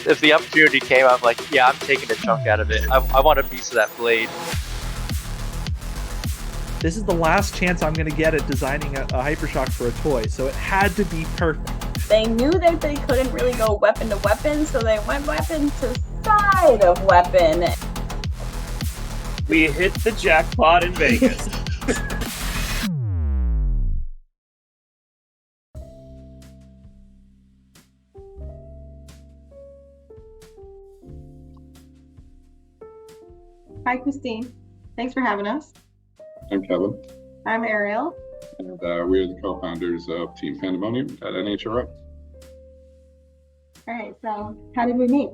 if the opportunity came, I'm like, yeah, I'm taking a chunk out of it. I want a piece of that blade. This is the last chance I'm going to get at designing a Hypershock for a toy, so it had to be perfect. They knew that they couldn't really go weapon to weapon, so they went weapon to side of weapon. We hit the jackpot in Vegas. Hi, Christine. Thanks for having us. I'm Kevin, I'm Ariel. and we are the co-founders of Team Pandemonium at NHRO. All right, so how did we meet?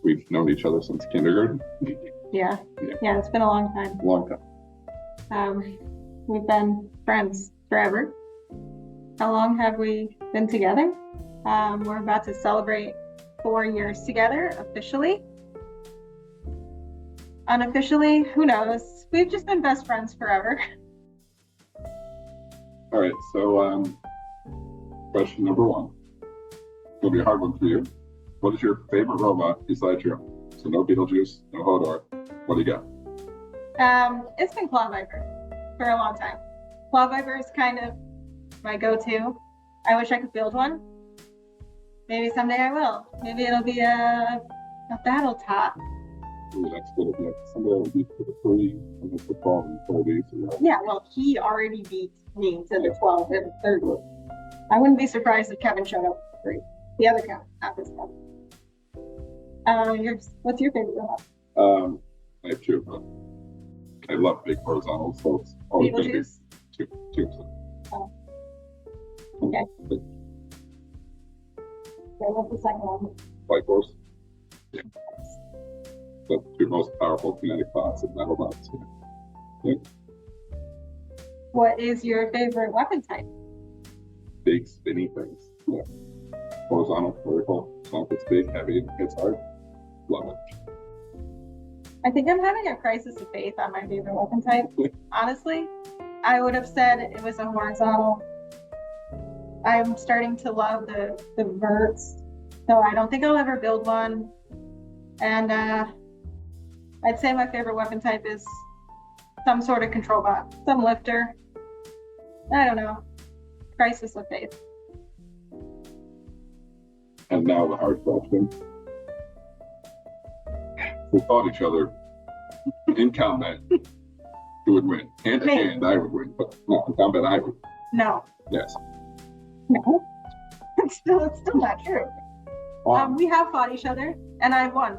We've known each other since kindergarten. Yeah, it's been a long time. Long time. We've been friends forever. How long have we been together? We're about to celebrate 4 years together officially. Unofficially, who knows? We've just been best friends forever. All right, so question number one. It'll be a hard one for you. What is your favorite robot besides your own? So no Beetlejuice, no Hodor. What do you got? It's been Claw Viper for a long time. Claw Viper is kind of my go-to. I wish I could build one. Maybe someday I will. Maybe it'll be a battle top. Ooh, that's good. Yeah, someday it'll be for the 3 and the football and 30. So Yeah, well, he already beat me to the 12 and the 30. I wouldn't be surprised if Kevin showed up for 3. The other Kevin, not this Kevin. What's your favorite robot? I have 2, but I love big horizontals, so it's always going to be Beetlejuice? 2. Oh. Okay. So what's the second one? Light Force. Yeah. The 2 most powerful kinetic bots and metal bots. Yeah. What is your favorite weapon type? Big spinny things. Yeah. Horizontal, vertical. As long as it's big, heavy, it's hard. Love it. I think I'm having a crisis of faith on my favorite weapon type. Honestly, I would have said it was a horizontal. I'm starting to love the verts, so I don't think I'll ever build one. And I'd say my favorite weapon type is some sort of control bot, some lifter. I don't know. Crisis of faith. And now the hard question. We fought each other in combat. Who would win? Hand to Me. hand, I would win. But no, in combat, I would. No. Yes. No. It's still not true. We have fought each other, and I've won.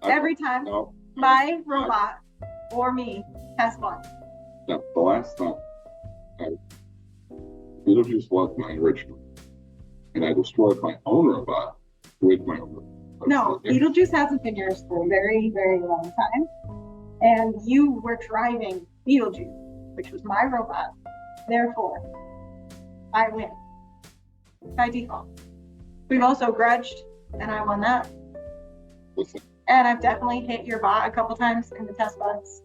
Every time No. my robot or me has won. No. The last time, Beetlejuice was my original. And I destroyed my own robot with my own robot. No, Beetlejuice hasn't been yours for a very, very long time. And you were driving Beetlejuice, which was my robot. Therefore, I win. By default. We've also grudged, and I won that. Listen, And I've definitely hit your bot a couple times in the test bots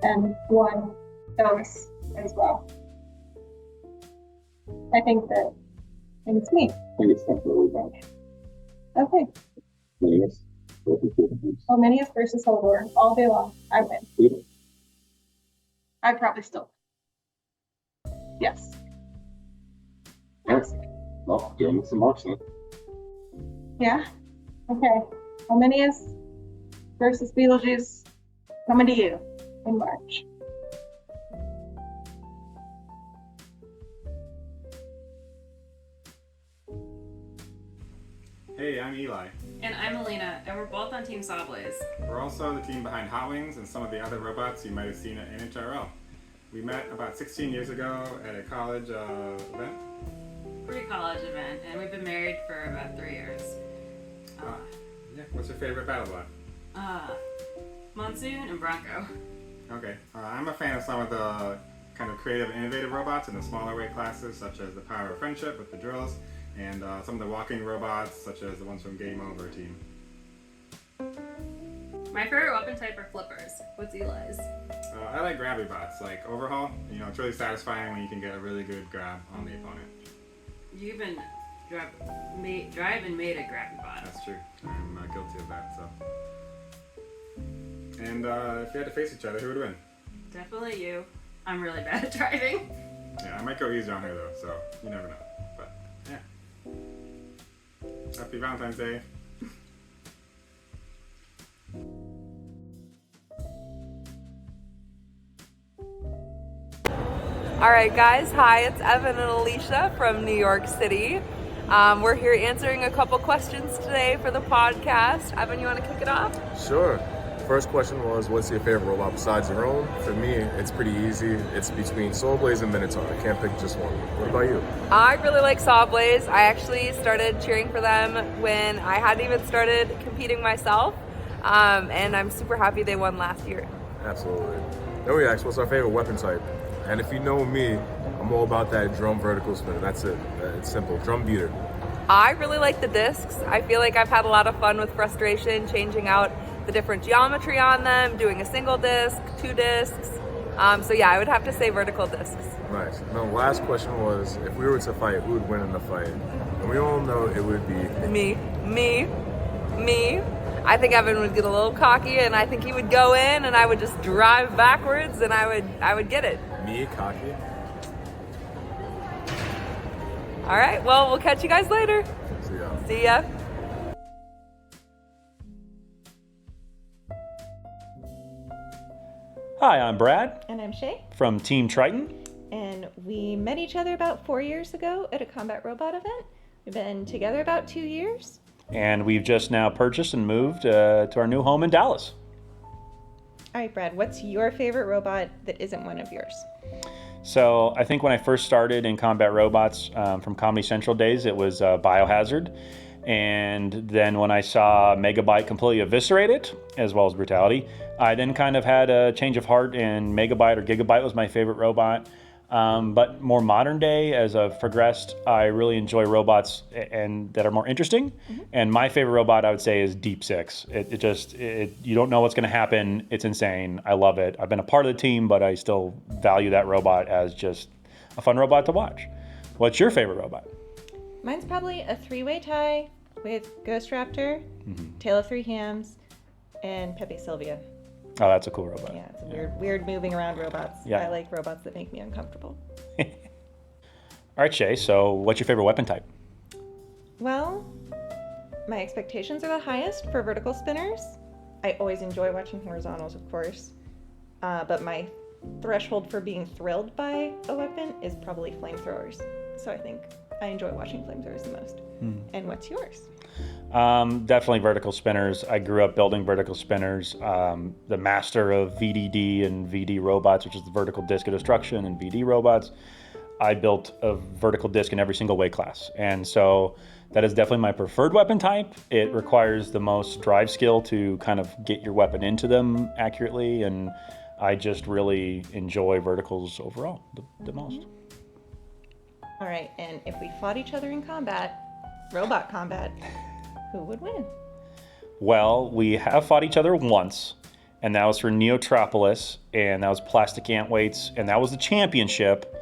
and won those as well. I think it's me. I think it's time for a rematch. Okay. Yes. Ominius versus Hodor all day long. I win. Beetle. I'd probably still. Yes. Yes. Well, doing some marks then. Yeah. Okay. Ominius versus Beetlejuice coming to you in March. Hey, I'm Eli. And I'm Alina, and we're both on Team Sawblaze. We're also the team behind Hot Wings and some of the other robots you might have seen at NHRL. We met about 16 years ago at a college event. Pre-college event, and we've been married for about 3 years. Yeah. What's your favorite battle bot? Monsoon and Bronco. Okay. I'm a fan of some of the kind of creative and innovative robots in the smaller weight classes, such as the Power of Friendship with the drills, and some of the walking robots, such as the ones from Game Over team. My favorite weapon type are flippers. What's Eli's? I like grabby bots, like Overhaul. You know, it's really satisfying when you can get a really good grab on the opponent. You've been Driving made a crappy bot. That's true. I'm not guilty of that, so. And if you had to face each other, who would win? Definitely you. I'm really bad at driving. Yeah, I might go easy on her though, so you never know. But yeah. Happy Valentine's Day. All right, guys. Hi, it's Evan and Alicia from New York City. We're here answering a couple questions today for the podcast. Evan, you want to kick it off? Sure. First question was, what's your favorite robot besides your own? For me, it's pretty easy. It's between Soulblaze and Minotaur. I can't pick just one. What about you? I really like Sawblaze. I actually started cheering for them when I hadn't even started competing myself. And I'm super happy they won last year. Absolutely. Then we asked, what's our favorite weapon type? And if you know me, I'm all about that drum vertical spinner. That's it. It's simple. Drum beater. I really like the discs. I feel like I've had a lot of fun with Frustration, changing out the different geometry on them, doing a single disc, 2 discs. So yeah, I would have to say vertical discs. Nice. Now, the last question was, if we were to fight, who would win in the fight? And we all know it would be... Me. I think Evan would get a little cocky, and I think he would go in, and I would just drive backwards, and I would get it. Me, cocky? All right, well, we'll catch you guys later. See ya. Hi, I'm Brad And I'm Shay, from Team Triton. and we met each other about 4 years ago at a combat robot event. We've been together about 2 years. And we've just now purchased and moved to our new home in Dallas. All right, Brad, what's your favorite robot that isn't one of yours? So I think when I first started in combat robots from Comedy Central days, it was Biohazard. And then when I saw Megabyte completely eviscerate it, as well as Brutality, I then kind of had a change of heart, and Megabyte or Gigabyte was my favorite robot. But more modern day, as I've progressed, I really enjoy robots and that are more interesting. Mm-hmm. And my favorite robot, I would say, is Deep Six. You don't know what's going to happen. It's insane. I love it. I've been a part of the team, but I still value that robot as just a fun robot to watch. What's your favorite robot? Mine's probably a 3-way tie with Ghost Raptor, Tale of Three Hams, and Pepe Sylvia. Oh, that's a cool robot. Yeah, it's a weird moving around robots. Yeah. I like robots that make me uncomfortable. All right, Shay, so what's your favorite weapon type? Well, my expectations are the highest for vertical spinners. I always enjoy watching horizontals, of course. But my threshold for being thrilled by a weapon is probably flamethrowers. So I think I enjoy watching flamethrowers the most. And what's yours? Definitely vertical spinners. I grew up building vertical spinners. The master of VDD and VD robots, which is the vertical disc of destruction, and VD robots. I built a vertical disc in every single weight class. And so that is definitely my preferred weapon type. It requires the most drive skill to kind of get your weapon into them accurately. And I just really enjoy verticals overall the most. All right, and if we fought each other in combat, robot combat, who would win? Well, we have fought each other once, and that was for Neotropolis, and that was plastic ant weights, and that was the championship,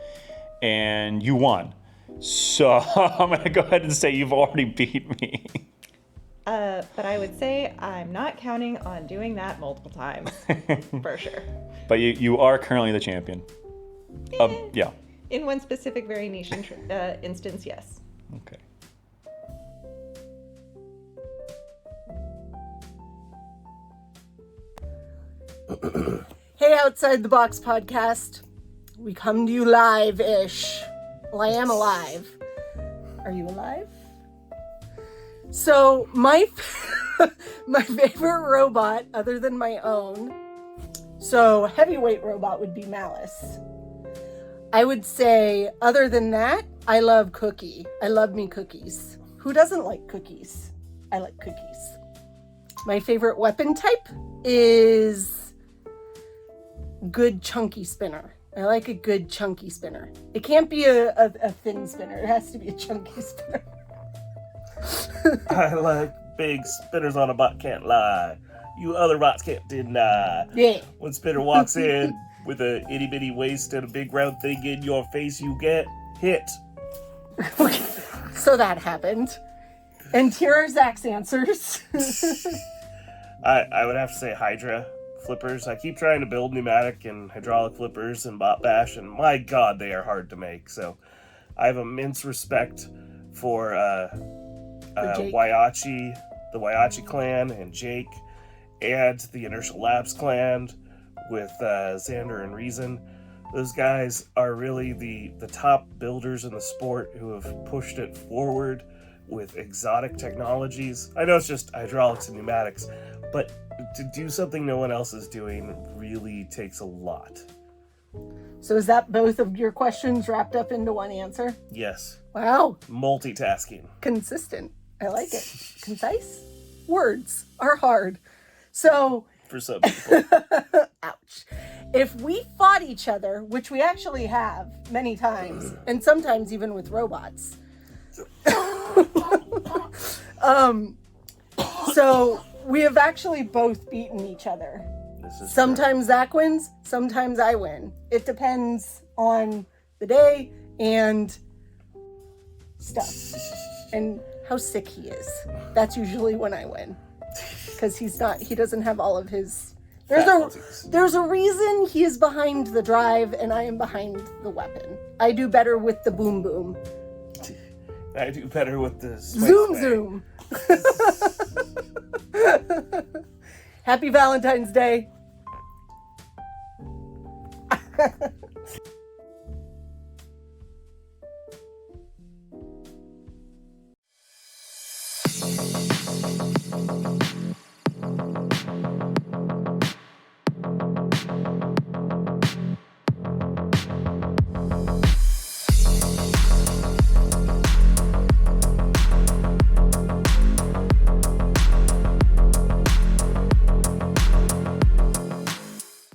and you won. So I'm going to go ahead and say you've already beat me. But I would say I'm not counting on doing that multiple times, for sure. But you are currently the champion. Yeah. In one specific very niche instance, yes. Okay. Hey, Outside the Box podcast. We come to you live-ish. Well, I am alive. Are you alive? So, my favorite robot, other than my own, so heavyweight robot would be Malice. I would say, other than that, I love Cookie. I love me cookies. Who doesn't like cookies? I like cookies. My favorite weapon type is good chunky spinner. I like a good chunky spinner. It can't be a thin spinner. It has to be a chunky spinner. I like big spinners on a bot, can't lie. You other bots can't deny. Yeah. When Spinner walks in with a itty bitty waist and a big round thing in your face, you get hit. Okay. So that happened. And here are Zach's answers. I would have to say Hydra flippers. I keep trying to build pneumatic and hydraulic flippers and bot bash, and my god, they are hard to make. So I have immense respect for Waiachi, the Waiachi clan, and Jake, and the Inertial Labs clan with Xander and Reason. Those guys are really the top builders in the sport who have pushed it forward with exotic technologies. I know it's just hydraulics and pneumatics, but to do something no one else is doing really takes a lot. So is that both of your questions wrapped up into one answer? Yes. Wow. Multitasking. Consistent. I like it. Concise? Words are hard. So... For some people. Ouch. If we fought each other, which we actually have many times, and sometimes even with robots. So we have actually both beaten each other. Sometimes Zach wins, sometimes I win. It depends on the day and stuff. And how sick he is. That's usually when I win. Because he doesn't have all of his... There's a reason he is behind the drive and I am behind the weapon. I do better with the boom boom. I do better with the... Zoom. Happy Valentine's Day.